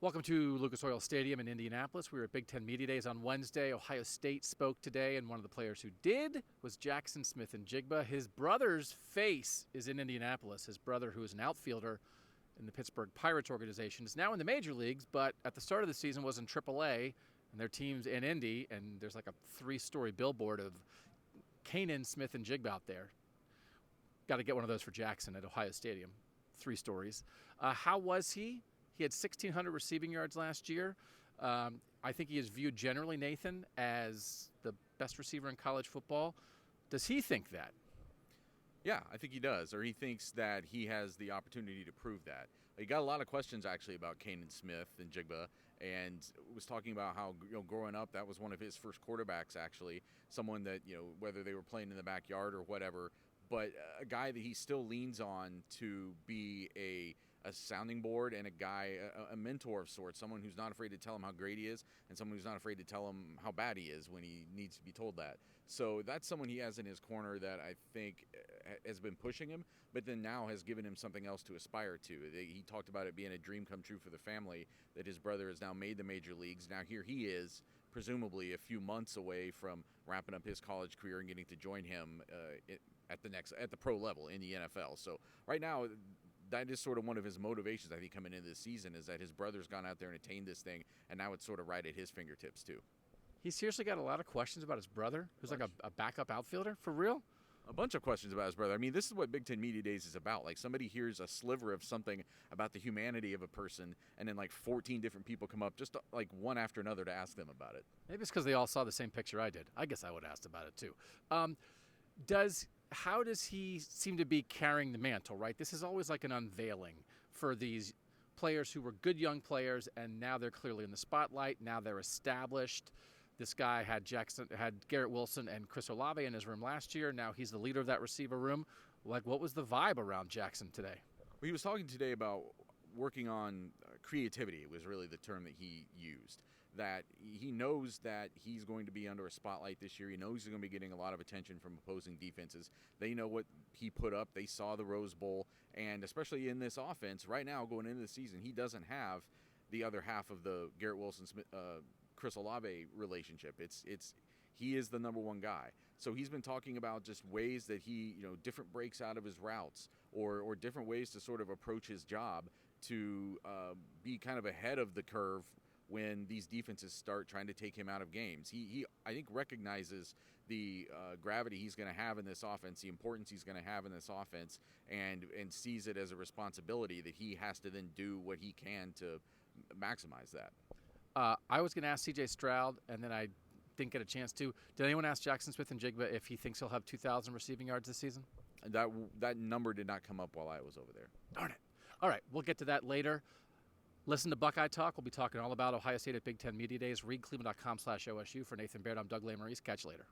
Welcome to Lucas Oil Stadium in Indianapolis. We were at Big Ten Media Days on Wednesday. Ohio State spoke today, and one of the players who did was Jaxon Smith-Njigba. His brother's face is in Indianapolis. His brother, who is an outfielder in the Pittsburgh Pirates organization, is now in the major leagues, but at the start of the season was in AAA, and their team's in Indy, and there's like a 3-story billboard of Jaxon Smith-Njigba out there. Got to get one of those for Jaxon at Ohio Stadium. 3 stories. How was he? He had 1,600 receiving yards last year. I think he is viewed generally, Nathan, as the best receiver in college football. Does he think that? Yeah, I think he does, or he thinks that he has the opportunity to prove that. He got a lot of questions actually about Jaxon Smith-Njigba, and was talking about how growing up that was one of his first quarterbacks actually, someone that whether they were playing in the backyard or whatever, but a guy that he still leans on to be a sounding board and a guy, a mentor of sorts, someone who's not afraid to tell him how great he is and someone who's not afraid to tell him how bad he is when he needs to be told that. So that's someone he has in his corner that I think has been pushing him, but then now has given him something else to aspire to. He talked about it being a dream come true for the family, that his brother has now made the major leagues. Now here he is, presumably a few months away from wrapping up his college career and getting to join him at the pro level in the NFL. So right now, that is sort of one of his motivations, I think, coming into this season, is that his brother's gone out there and attained this thing, and now it's sort of right at his fingertips too. He seriously got a lot of questions about his brother, who's like a backup outfielder? For real? A bunch of questions about his brother. I mean, this is what Big Ten Media Days is about. Like, somebody hears a sliver of something about the humanity of a person, and then like 14 different people come up, just like one after another, to ask them about it. Maybe it's because they all saw the same picture I did. I guess I would have asked about it too. How does he seem to be carrying the mantle, right? This is always like an unveiling for these players who were good young players, and now they're clearly in the spotlight. Now they're established. This guy had Garrett Wilson and Chris Olave in his room last year. Now he's the leader of that receiver room. Like, what was the vibe around Jaxon today? Well, he was talking today about working on creativity. It was really the term that he used. That he knows that he's going to be under a spotlight this year. He knows he's going to be getting a lot of attention from opposing defenses. They know what he put up. They saw the Rose Bowl. And especially in this offense, right now going into the season, he doesn't have the other half of the Garrett Wilson Chris Olave relationship. He is the number one guy. So he's been talking about just ways that he, different breaks out of his routes, or different ways to sort of approach his job to be kind of ahead of the curve when these defenses start trying to take him out of games. He I think, recognizes the gravity he's going to have in this offense, the importance he's going to have in this offense, and sees it as a responsibility that he has to then do what he can to maximize that. I was going to ask C.J. Stroud, and then I didn't get a chance to. Did anyone ask Jaxon Smith-Njigba if he thinks he'll have 2,000 receiving yards this season? That number did not come up while I was over there. Darn it. All right, we'll get to that later. Listen to Buckeye Talk. We'll be talking all about Ohio State at Big Ten Media Days. Read cleveland.com/OSU. For Nathan Baird, I'm Doug Lesmerises. Catch you later.